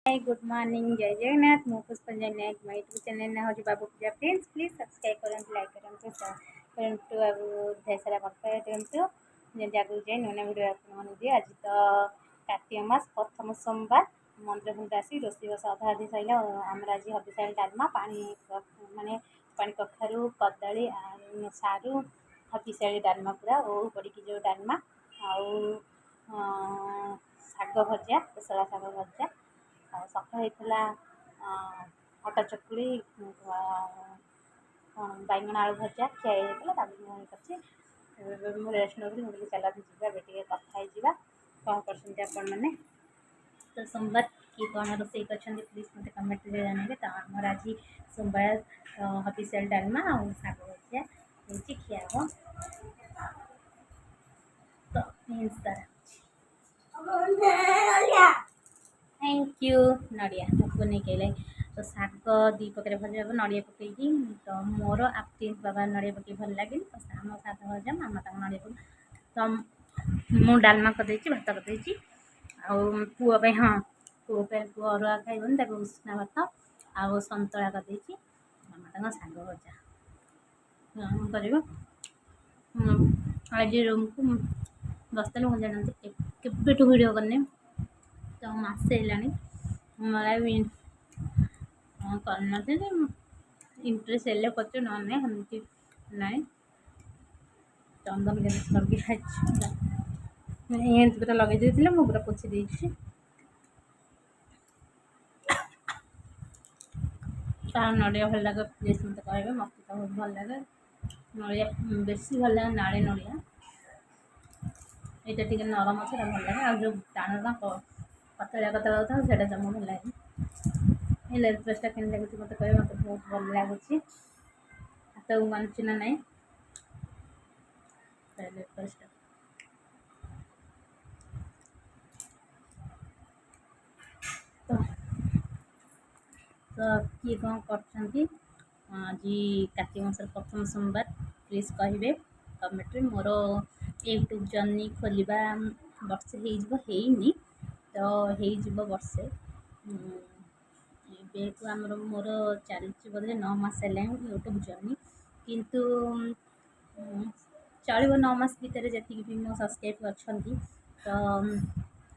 Hi good morning जय जगन्नाथ मु पुष्पांजलि नायक मो यूट्यूब चैनल ना हूँ बाबू पूजा फ्रेंड्स प्लीज सब्सक्राइब करते लाइक करते शेयर करते अब ढेर सारा भक्त दिंतु जमी आगू जाए नुआ भिडियो आपे आज तो कार्तिक मास प्रथम सोमवार मंदिर फंदिर आसी रोषेईबास अधा अधि सैला आमर आज हबिषाल डालमा पानी माने पानी कखारू कदली सारू हबिषाली डालमा पूरा ओ पड़ी जो डालमा आउ ଶାଗ ଭଜା କୋଶଳା ଶାଗ ଭଜା ଆଉ ସକାଳେ ହେଇଥିଲା ଅଟା ଚକୁଳି ବାଇଗଣ ଆଳୁ ଭଜା ଖିଆ ହେଇଯାଇଥିଲା ତାକୁ କରିଛି। ଏବେ ମୁଁ ରେଷ୍ଟ ନେଉଥିଲି ମୁଁ କହିଲି ଚାଲ ଯିବା ଏବେ ଟିକେ କଥା ହେଇଯିବା କ'ଣ କରୁଛନ୍ତି ଆପଣମାନେ। ତ ସୋମବାର କିଏ କ'ଣ ରୋଷେଇ କରିଛନ୍ତି ପ୍ଲିଜ୍ ମୋତେ କମେଣ୍ଟରେ ଜଣାଇବେ। ତ ଆମର ଆଜି ସୋମବାର ହବିଷାଲି ଡାଲମା ଆଉ ଶାଗ ଭଜା ହେଇଛି ଖିଆ ହେବ। ତ ସାରା थैंक यू नड़िया नहीं कहले तो शाग दी प्रकार भजा हम नड़िया पकईकि तो मोर आपटी बाबा नड़िया पकई भल लगे तो आम साधा भजा मामा तक नड़िया पक तो मु डालमा करदे भात करदे पुओ पे हाँ पुओ पे पुओ अरुआ खाइबन उसना भात आउ सतुला करदे मामा तक शाग भजा कर आज रूम को बसते मुझे जानते केवेठू भिडियो करने तो मसे मोर भी करना इंटरेस्ट हेल्ले कर नमती ना चंदन गणेश लगे पूरा लगे देते मुझे पूरा पोछी देती तार नड़िया भल लगे प्लीज मत कहे मत तो बहुत भल लगे नड़िया बेसी भल लगे नाड़ी नड़िया यहाँ टे नरम अच्छे भल लगे आ जो टाण पतला पतला होता है जमा भल लगे लेग पिसटा के लगे मत कहे मत बहुत भल लगुच हाथ को मानुची ना ना लेग पिसटा तो किए कौन कर आज कार्तिक मास प्रथम सोमवार प्लीज कहे कमेंट मोर यूट्यूब जर्नी खोलिबा वर्षे होनी तो हो वर्षे एबेक आमर मोर चली बोधे 9 मास यूट्यूब जर्नी किंतु चलो 9 मास भितर जी भी मो सब्सक्राइब अच्छा तो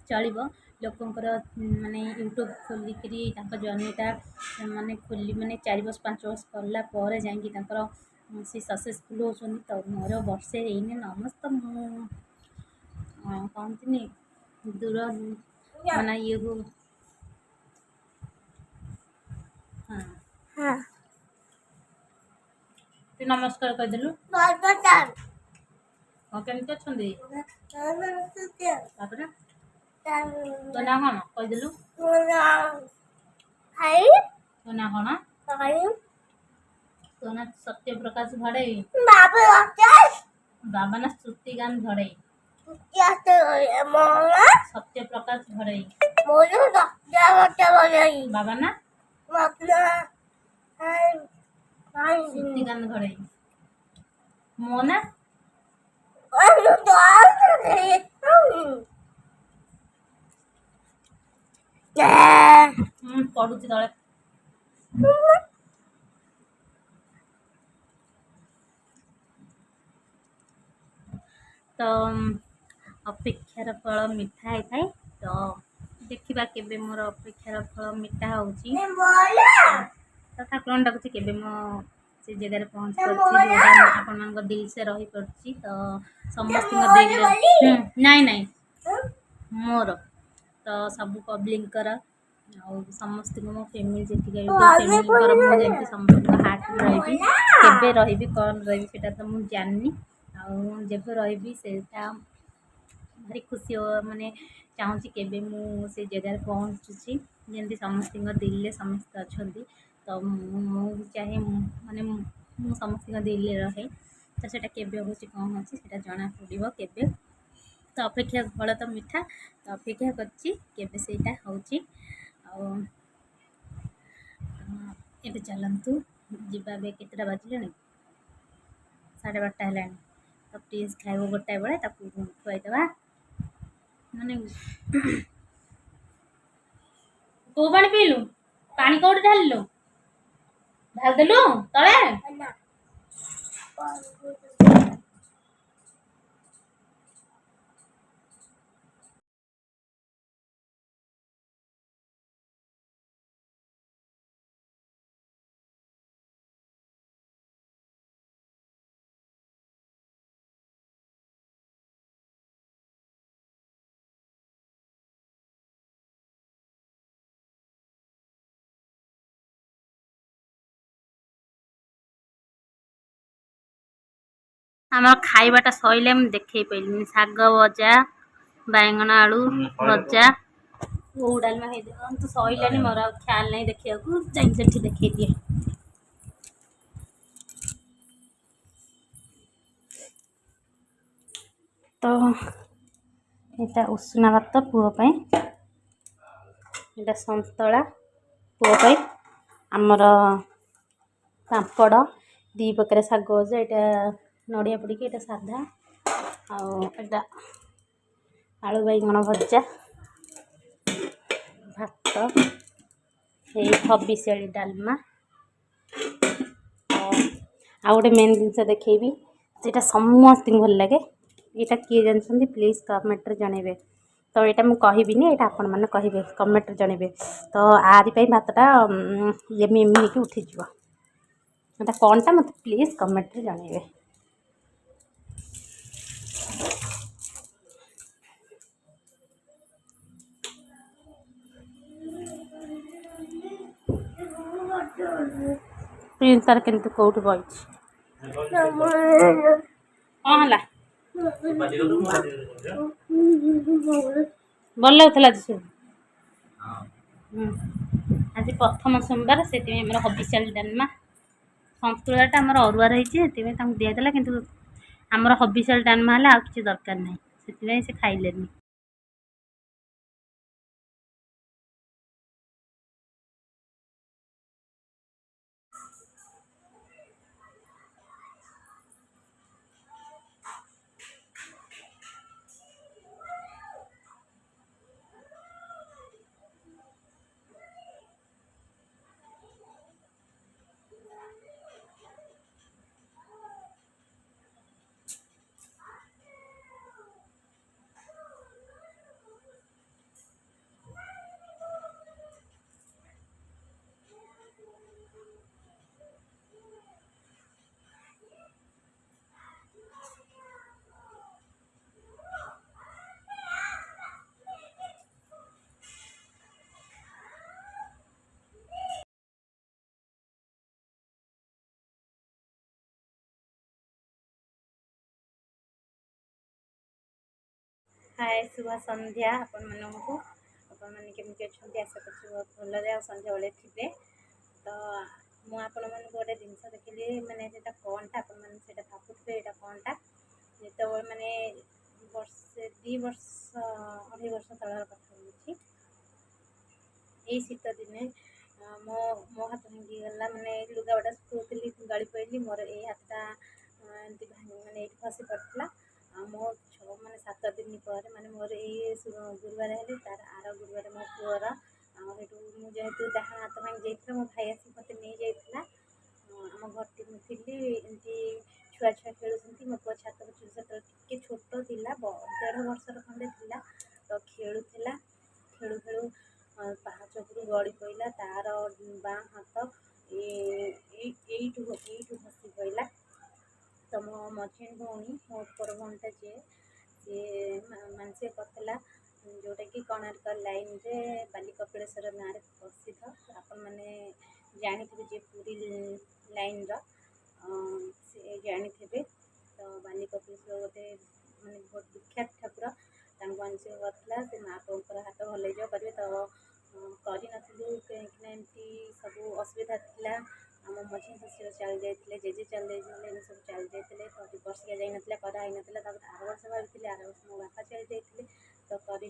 चलो लोकंर माने यूट्यूब खोलिकी जर्नीटा माने खोली माने 4 वर्ष 5 वर्ष कलापर जा सी सक्सेसफुल होती तो मोर वर्षे होनी 9 मास तो कहती दूर माना ये को हाँ तू नमस्कार कहीदेलु केमती अच्छा तो ना कौन कहीदेलु तो ना कौन तो ना सत्य प्रकाश भड़ई बाबा ना श्रुतिकांत भड़ई सत्य प्रकाश भड़ई बाबा ना श्रुतिकांत भड़ई मो ना पड़ुची तले तो अपेक्षार फल मिठा होता है तो देखा के मोर अपेक्षार फल मिठा हो तो ठाकुर डाकुची के मो से जगह पहुँच पार्टी दिल से रही पड़ी तो समस्त दिल नाई नाई मोर तो सब पब्लिक समस्त मो फैमिली जी फैमिली समस्त हार्ट रही केबे रही कौन रही तो मुझे जाननी जब रही से भारी खुशी माने चाहूँगी केबे से जगह पहुँचुची जमी समस्त दिल समस्त अच्छा तो मुझे चाहे माने समस्त दिल रहे तो सेटा केबे होची कौन होची सेटा जना पड़ो केबे तो अपेक्षा फल तो मिठा तो अपेक्षा करची केबे सेटा होची एबे चलतु जीवा बे केतटा बाजिले 12:30 है तो प्लीज खाइब गोटाए बेले खुआईदेवा माने को पानी पीलु पानी कौट ढालु ढालदेलु तले आम खाइबाटा सैले मुझे देखे पाइलिनी शाग भजा बैगन आलू भजा वो डालमा तो सैलानी मोर ख्याल नहीं देखा जाइए देखे दिए तो यहाँ उषुना भात पुओ यहाँ सतला पुओ आमर पापड़ दी प्रकार शाग भजा यहाँ नड़िया पड़ी यहाँ साधा आटा आलू बैगन भजा भात ये हबिशाड़ी डालमा आ गोटे मेन जिनस देखी से समस्त भल लगे यहाँ किए जानते प्लीज कमेंट जनइबे तो यहाँ मुझे कहबी यहाँ आपण मैंने कहे कमेंट जनइबे तो आरिपाई भातटा एमि एमि हो उठीज यहाँ कौनटा मत प्लीज कमेंट जनइबे प्रिंस तार केमती कौट बही कौन है भल लगुला आज प्रथम सोमवार से हबिशाल डालमा सतुलाटा आम अरुआ रही दिदेला कि आमर हबिशाल डालमा है आ कि दरकार ना से खाइले हाय शुभ संध्या आपण मानू आपण मैंने केमती अच्छा आशा कर भल संध्या बेले थे तो मुझे गोटे जिनस देखिली मैंने कौनटा आपटा भावुथे यहाँ कौनटा जो मैंने वर्षे 2 वर्ष 2.5 वर्ष तलर कथा यही शीत दिने मो मो हाथ भांगीगला मैंने लुगाटा सुखुली गली पड़ी मोर ये हाथटा मानने खसी पड़ा मो मैंने 7 दिन पर माने मोर ये गुरुवार है तार आर गुरुवार मो पुअर मुझे डाण हाथ भांगी जाइए मो भाई आस मत नहीं जाइए आम घर थी एमती छुआ छुआ खेलुं मो पुआ छात पर टे छोट था 1.5 वर्षर खंडे थी तो खेलुला खेलु खेलु पाहाच उपरू गड़ी पड़ा तार बाँ हाथ यू खसी पड़ा तो मो मझी भौणी मो उपर भौणीटा जी सी मानसिक करला जोटा कि कोणार्क लाइन रे बाली कपिलेश्वर गाँव में प्रसिद्ध आपण मैंने जानी जे पूरी लाइन से जानी तो बाली कपिलेश्वर गोटे मानने बहुत विख्यात ठाकुर मानसिक करला से माँ बापर हाथ भल करेंगे तो करूँ कहीं सब असुविधा था आम मझी शशुर चल जाते जेजे चल जाते सब चल जाते तो बर्षिया जाइए कराई ना आर वर्ष भाई आर वर्ष मो बापा चल जाते तो करी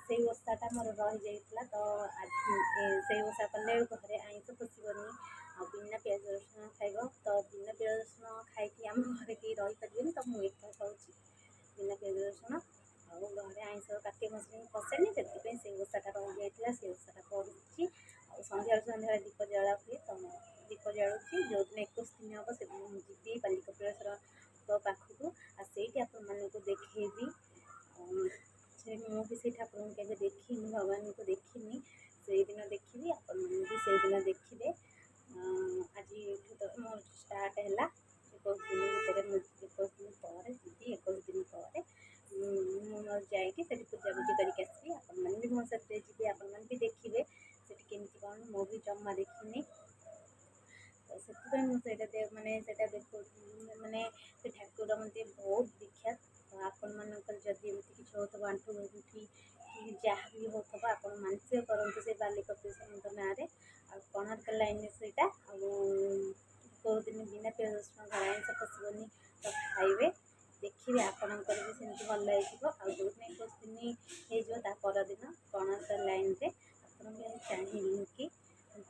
से ओषाटा मोर रही जाता तो से ओषा कले घरे आईस पशबनी बिना प्याज रसुण खाइब तो बिना प्याज रसुण खाई आम घर कहीं रही पारे तो मुझे खाऊँ बिना प्याज रसुण ଆଉ ଘରେ ଆଇଁଷ କାର୍ତ୍ତିକ ମାସରେ ପଶେନି, ସେଥିପାଇଁ ସେ ଓଷାଟା ରହିଯାଇଥିଲା, ସେ ଓଷାଟା କରୁଛି। ଆଉ ସନ୍ଧ୍ୟାବେଳେ ଦୀପ ଜଳା ହୁଏ, ତ ଦୀପ ଜାଳୁଛି। ଯେଉଁଦିନ 21 ଦିନ ହେବ ସେଦିନ ମୁଁ ଯିବି ବାଲିକପିଳେଶ୍ୱରଙ୍କ ପାଖକୁ, ଆଉ ସେଇଠି ଆପଣମାନଙ୍କୁ ଦେଖେଇବି। ମୁଁ ବି ସେଇ ଠାକୁରଙ୍କୁ କେବେ ଦେଖିନି, ଭଗବାନଙ୍କୁ ଦେଖିନି, ସେଇଦିନ ଦେଖିବି, ଆପଣମାନେ ବି ସେଇଦିନ ଦେଖିବେ। ଆଜିଠୁ ତ ମୋର ଷ୍ଟାର୍ଟ ହେଲା 21 ଦିନ ଭିତରେ, ମୁଁ 21 ଦିନ ପରେ ଯିବି। 21 ଦିନ ପରେ ମୁଁ ମୋର ଯାଇକି ସେଠି ପୂଜାପୂଜି କରିକି ଆସିବି। ଆପଣମାନେ ବି ମୋ ସାଥିରେ ଯିବେ, ଆପଣମାନେ ବି ଦେଖିବେ ସେଠି କେମିତି କ'ଣ। ମୁଁ ବି ଜମା ଦେଖିନି, ତ ସେଥିପାଇଁ ମୁଁ ସେଇଟା ଦେଖୁ, ମାନେ ସେ ଠାକୁର ମୋତେ ବହୁତ ବିଖ୍ୟାତ। ତ ଆପଣମାନଙ୍କର ଯଦି ଏମିତି କିଛି ହେଉଥିବ, ଆଣ୍ଠୁ ଗଣ୍ଠି କି ଯାହା ବି ହେଉଥିବ, ଆପଣ ମାନସିକ କରନ୍ତୁ ସେ ବାଲିକପିଳେଶ୍ୱରଙ୍କ ନାଁରେ। ଆଉ କୋଣାର୍କ ଲାଇନ୍ରେ ସେଇଟା। ଆଉ କେଉଁଦିନ ବିନା ପିଆଜ ରସୁଣ ଘରେ ଆଇଁଷ ପଶିବନି, ତ ଖାଇବେ, ଦେଖିବେ ଆପଣଙ୍କର ବି ସେମିତି ଭଲ ହେଇଯିବ। ଆଉ ଯେଉଁଦିନ 21 ଦିନ ହେଇଯିବ ତା ପରଦିନ କୋଣାର୍କ ଲାଇନ୍ରେ ଆପଣ ବି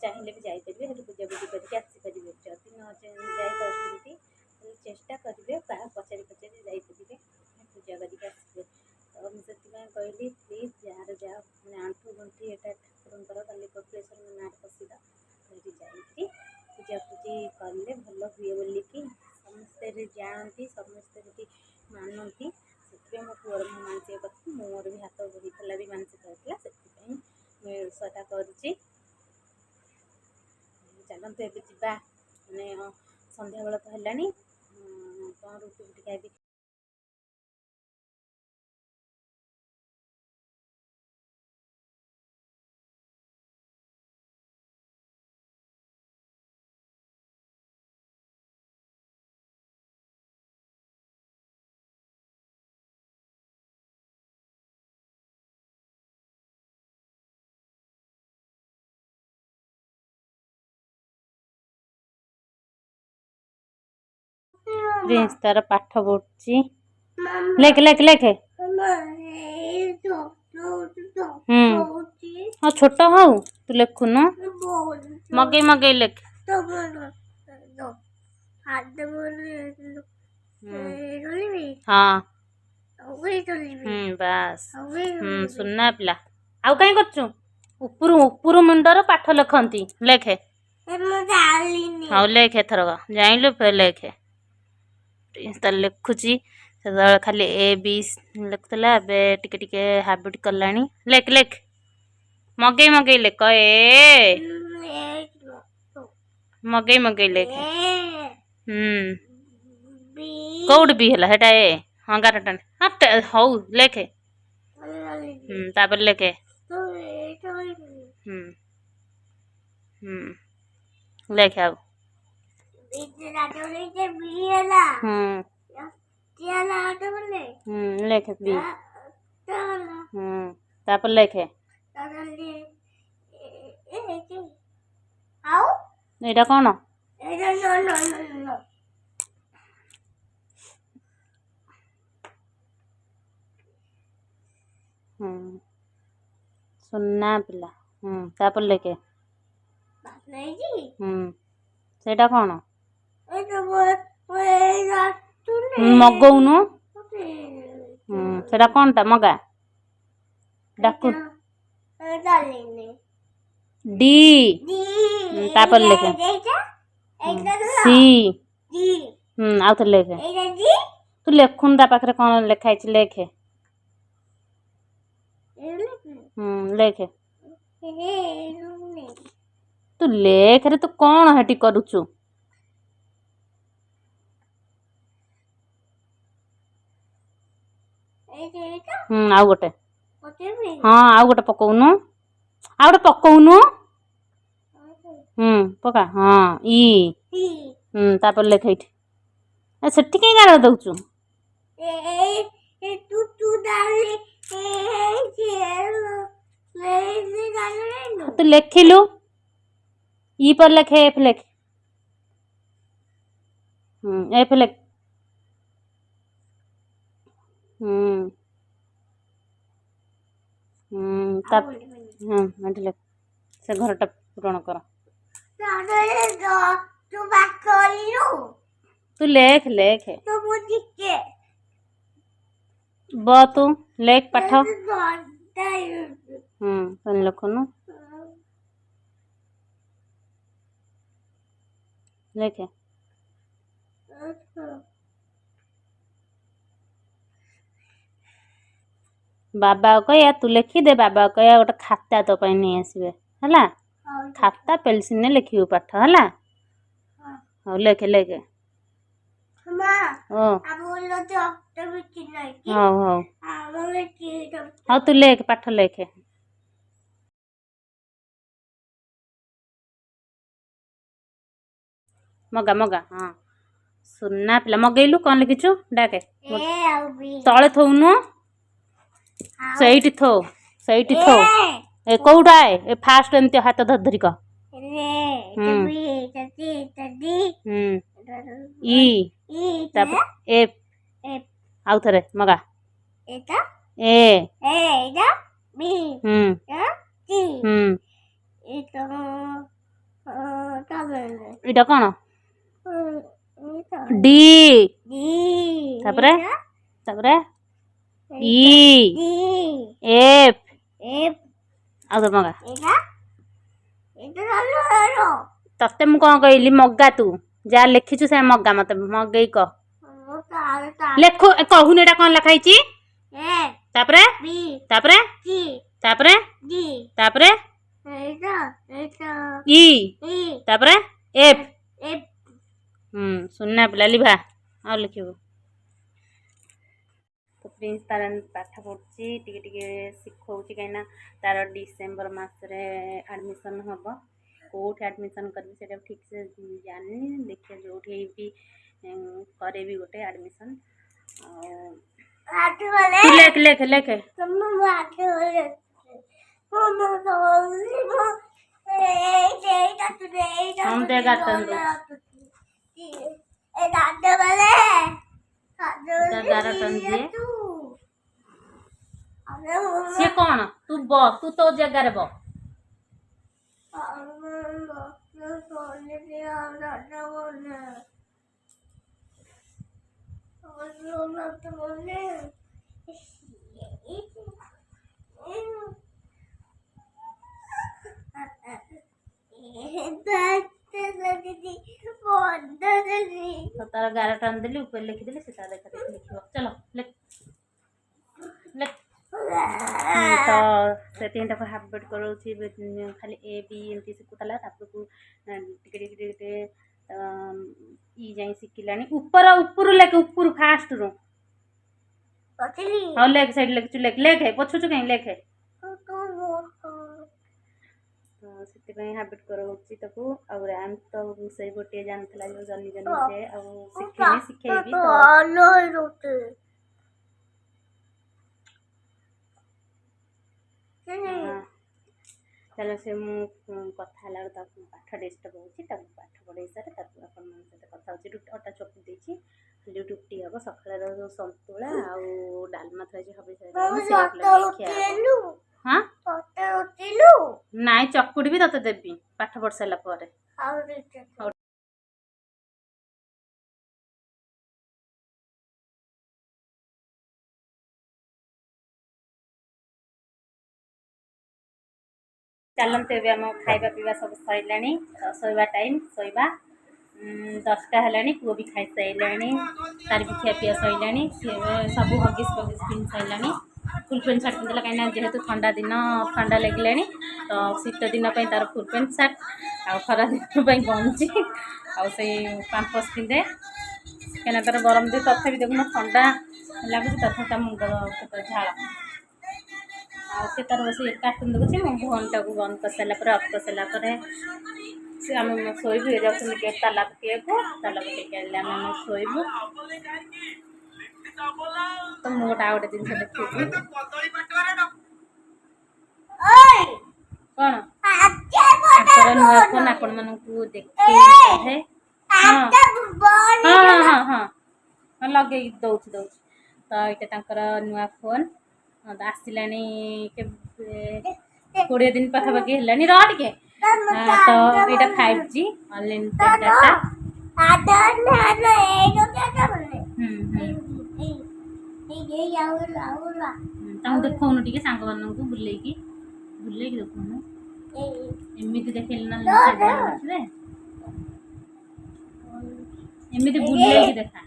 ଚାହିଁଲେ ବି ଯାଇପାରିବେ, ସେଠି ପୂଜାପୂଜି କରିକି ଆସିପାରିବେ। ଯଦି ନ ଯାଇପାରୁଛନ୍ତି ଚେଷ୍ଟା କରିବେ, କାହା ପଚାରି ଯାଇପାରିବେ, ପୂଜା କରିକି ଆସିବେ। ତ ମୁଁ ସେଥିପାଇଁ କହିଲି ପ୍ଲିଜ୍ ଯାହାର ଯାହା ମାନେ ଆଣ୍ଠୁ ଗଣ୍ଠି, ଏଇଟା ଠାକୁରଙ୍କର ବାଲିକପିଳେଶ୍ୱରଙ୍କ ନାଁରେ ପ୍ରସିଦ୍ଧ, ସେଇଠି ଯାଇକି ପୂଜାପୂଜି କଲେ ଭଲ ହୁଏ ବୋଲିକି ସମସ୍ତେ ଜାଣନ୍ତି, ସମସ୍ତେ ସେଠି ମାନନ୍ତି। ସେଥିପାଇଁ ମୋ ପୁଅର ମୁଁ ମାନସିକ କରିଥିଲି, ମୋର ବି ହାତ ହେଇଥିଲା, ବି ମାନସିକ ହେଇଥିଲା, ସେଥିପାଇଁ ମୁଁ ଏ ଓଷାଟା କରୁଛି। ଚାଲନ୍ତୁ ଏବେ ଯିବା, ମାନେ ସନ୍ଧ୍ୟାବେଳ ତ ହେଲାଣି, କ'ଣ ରୁଟି ଖାଇବି। ପ୍ରିନ୍ସ ତାର ପାଠ ପଢୁଛି, ଲେଖେ ଲେଖେ ଲେଖେ। ହଁ ଛୋଟ ହଉ, ତୁ ଲେଖୁନୁ, ମଗେଇ ଲେଖେ। ହଁ ବାସ୍, ସୁନା ପିଲା। ଆଉ କାଇଁ କରୁଛୁ? ଉପରୁ ମୁଣ୍ଡର ପାଠ ଲେଖନ୍ତି, ଲେଖେ। ହଉ ଲେଖେ, ଏଥରକ ଜାଣିଲୁ, ଲେଖେ। ତାର ଲେଖୁଛି, ସେତେବେଳେ ଖାଲି A B ଲେଖୁଥିଲା, ଏବେ ଟିକେ ଟିକେ ହାବିଟ୍ କଲାଣି। ଲେଖ ମଗେଇ ଲେଖ, ମଗେଇ ଲେଖେ। କୋଉଠି ବି ହେଲା ସେଟା? ହଁ ଗାରଟା ହଉ ଲେଖେ। ତାପରେ ଲେଖେ। ଲେଖେ ଆଉ। ଲେଖେ ବି। ତାପରେ ଲେଖେ। ଏଇଟା କ'ଣ? ସୁନା ପିଲା। ତାପରେ ଲେଖେ। ସେଇଟା କ'ଣ? ମଗଉନୁ। ସେଟା କ'ଣଟା? ମଗା। ଡାକୁ ଡି। ତାପରେ ଲେଖେ। ସି। ଆଉ ଥରେ ଲେଖେ। ତୁ ଲେଖୁନୁ, ତା ପାଖରେ କ'ଣ ଲେଖା ହେଇଛି, ଲେଖେ। ଲେଖେ। ତୁ ଲେଖରେ, ତୁ କ'ଣ ହେଠି କରୁଛୁ? ଆଉ ଗୋଟେ। ହଁ ଆଉ ଗୋଟେ ପକଉନୁ, ପକା। ହଁ ଇ। ତାପରେ ଲେଖେ ଏଇଠି। ସେଠି କାଇଁ ଗାର ଦଉଛୁ? ତୁ ଲେଖିଲୁ, ଇ ପରେ ଲେଖେ, ଏଫ ଲେଖେ। ଏଫ ଲେଖେ। ସେ ଘରଟା ପୂରଣ କର। ତୁ ଲେଖେ। ब तू लेख पाठ कौन लिखुनु लेखे बाबा कह तू लिखिदे बाबा कह गोटे खाता तो नहीं आसबे है खाता पेलसिन ने लिखिबू पाठ है हाँ लेखे लेखे हाँ हाँ हाँ तू लेख पाठ लेखे मगा मगा हाँ सुना पिला मगेलु कौन लिखिचु डाके तले थौनु सहीटी थो ए कौटा ए फास्ट एमती हाथ धर धरी कह ई एफ आउ थरे मगा ए इटा कौन डी तापरे तापरे ई एफ आउ तो मगा तते मु कौन कहली मगा तू जा लिखिचु से मगा मत मगई कह लेखु कहून एटा कौन लिखाई तापरे तापरे तापरे तापरे ई तापरे एफ सुनना पिला लिभा आ लिखिबू तो प्रिंस तार पाठ पढ़ुची टिके टिके शिखौची कहीं तार डिसेम्बर मसरे एडमिशन हम कौट एडमिशन करी ठीक से जानी देखिए जो भी करे भी गोटे एडमिशन लेख लेख लेख हम देगा सी कौन तू ब तू तो जगार ब तार 11 टन देली ऊपर लिखिदेली से देखा देख लिखिब चलो लेख लेख तो से तीन तक हाफ करोची खाली ए बी एमती शिखुला टिके टिके टिके ई जाई शिखिलानी ऊपर ऊपर लेख ऊपर फास्ट रू हाँ लेख साइड लेख लेख लेख है पछुचु कहीं लेख है से हाबिट करोची तक और आम तो से गोटे जानला जो जनी जनी से और शिखेबी चलो से मु कथा हला पाठ डिस्टर्ब होची पाठ पढ़ाई सारे कथा होची अटा चकु देची खाली रुटी हम सकाळ संतुला आ डालमा थी हाँ नाई चकुड़ी भी तते देवी पाठ पढ़ सारा पर चलते आम खाଇବା पीवा सब सैलानी शोवा टाइम शोवा 10टा है पुओ भी खाई सारे तार भी खिया पिया सैलानी सब हगिस फगिस पिन सारे फुल पेंट सार्ट पिंधला कहीं जेहेतु ठंडा दिन ठंडा लगे तो शीत दिन तार फुल पेंट सार्ट आ खरा दिन गंजी आई पाम्पस पिंधे कहीं तार गरम दिए तथापि देखुन ठंडा लगुच तथा मुंड झाड़ आसे तार बस कार्टून देखुचे मो फोनटा को बंद कर सारापर अफ कर सारापर आम शोबू ये जाऊँ ताला पकेबू ताला पकड़ आम शोबू तो मुझे गोटे जिन देखी कौन नुआ फोन आपण मानू देखे हाँ हाँ हाँ हाँ लगे दौच दौच तो यहाँ नुआ फोन आसला 20 दिन पाखापाखि है रे तो यहाँ 5G अनलिमिटेड डाटा देखौनु टिके सांग माननकु बुलेकी देखौनु एमिति देखैले ना देखिबे एमिति बुलेकी देखा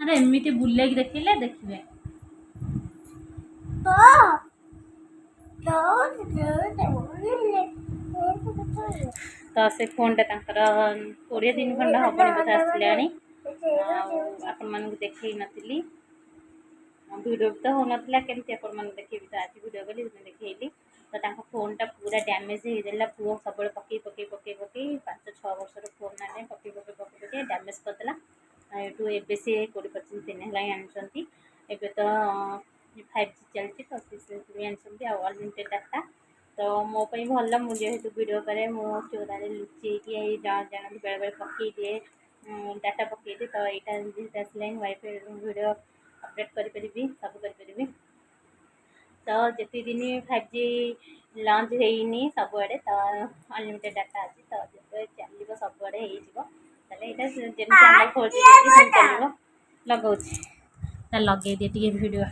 अरे एमिति बुलेकी देखिले देखिबे तो से फोन टा 20 दिन खंड हबनी बोध आसलानी आपण मानक देखै नथिली वीडियो तो हो नथिला केमती आपण मन देखैबी तो आज वीडियो गली देखैली तो तांका फोन टा पूरा डैमेज हे देला पुओ सबले पकई 5-6 वर्ष रो फोन नाने पकई डैमेज कर देला एटू एबे से 20% दिन हला आनछंती एबे तो 5G चलती तो से आनछंती आ अनलिमिटेड डाटा तो मो पई भल्ला मु जेहेतु वीडियो करे मो चोरारे लुचि कि ए जान बेले बेले पकई दिए डाटा पकई दे तो एटा लाइन वाईफाई वीडियो अपडेट करि परिबी सब करि परिबी तो जति दिन 5G लॉन्च हेइनी सब आड़े तो अनलिमिटेड डाटा अछि तो जते चलिबो सब आड़े हेइ जिवो तले एटा जेम चैनल खोल के चलिबो लगाउछि त लगे दे टिके वीडियो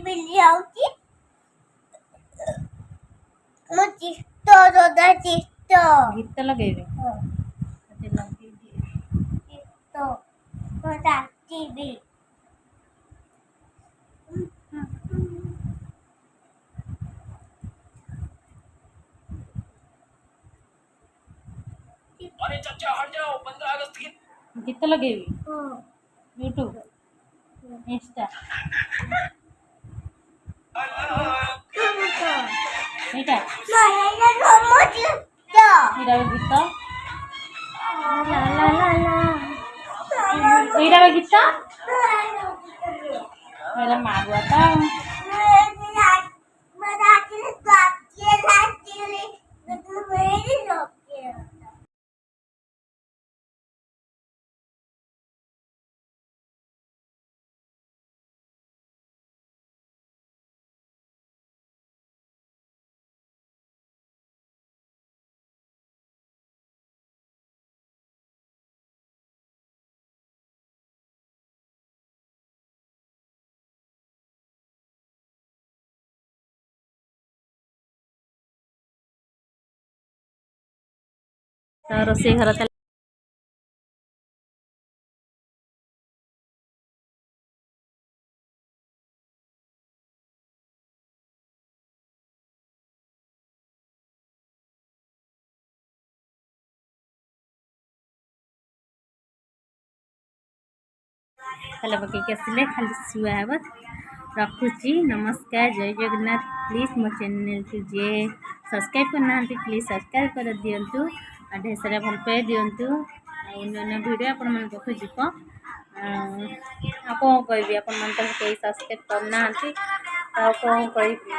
बिल्ली आउची मो चिस्तो दादा चिस्तो गीत लगेबे ते लगे दिए चिस्तो मोटा टीवी अरे चाचा हट जाओ 15 अगस्त की गीत लगेबी यूट्यूब इंस्टा एटा एटा गीत ला ला ला ला एटा गीत मेरा मारुआ था तो रोसे घर ताले पकई आसिले खाली शुआ हे रखुची नमस्कार जय जगन्नाथ प्लीज मो चैनल को जे सब्सक्राइब करना प्लीज सब्सक्राइब कर दिंतु ढेर सारा भल पाए दिंतु अन्य वीडियो आपण मन पाखु जीव कौन कहबी आपण मन तो कहीं सब्सक्राइब करना कौन कहबी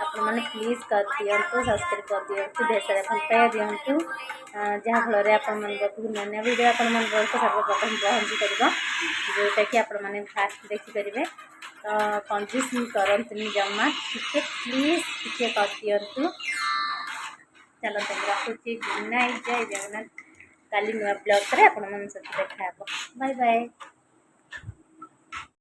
आपण मैंने प्लीज कर दिंतु सब्सक्राइब कर दिंतु ढेर सारा भल पाए दिंतु जहाँ फल आपण मन पाखु नया वीडियो आपण मन सर्वप्रथम पहुँची कर जोटा कि आपण मैंने फास्ट देखिपारे तो कंजूस करंतुनी जमा टिके प्लीज टिके कर दिंतु चलते रखुची गुड नाइट जय जगन्नाथ काली नुआ ब्लॉग रे आपण मन सहित देखा बाय बाय।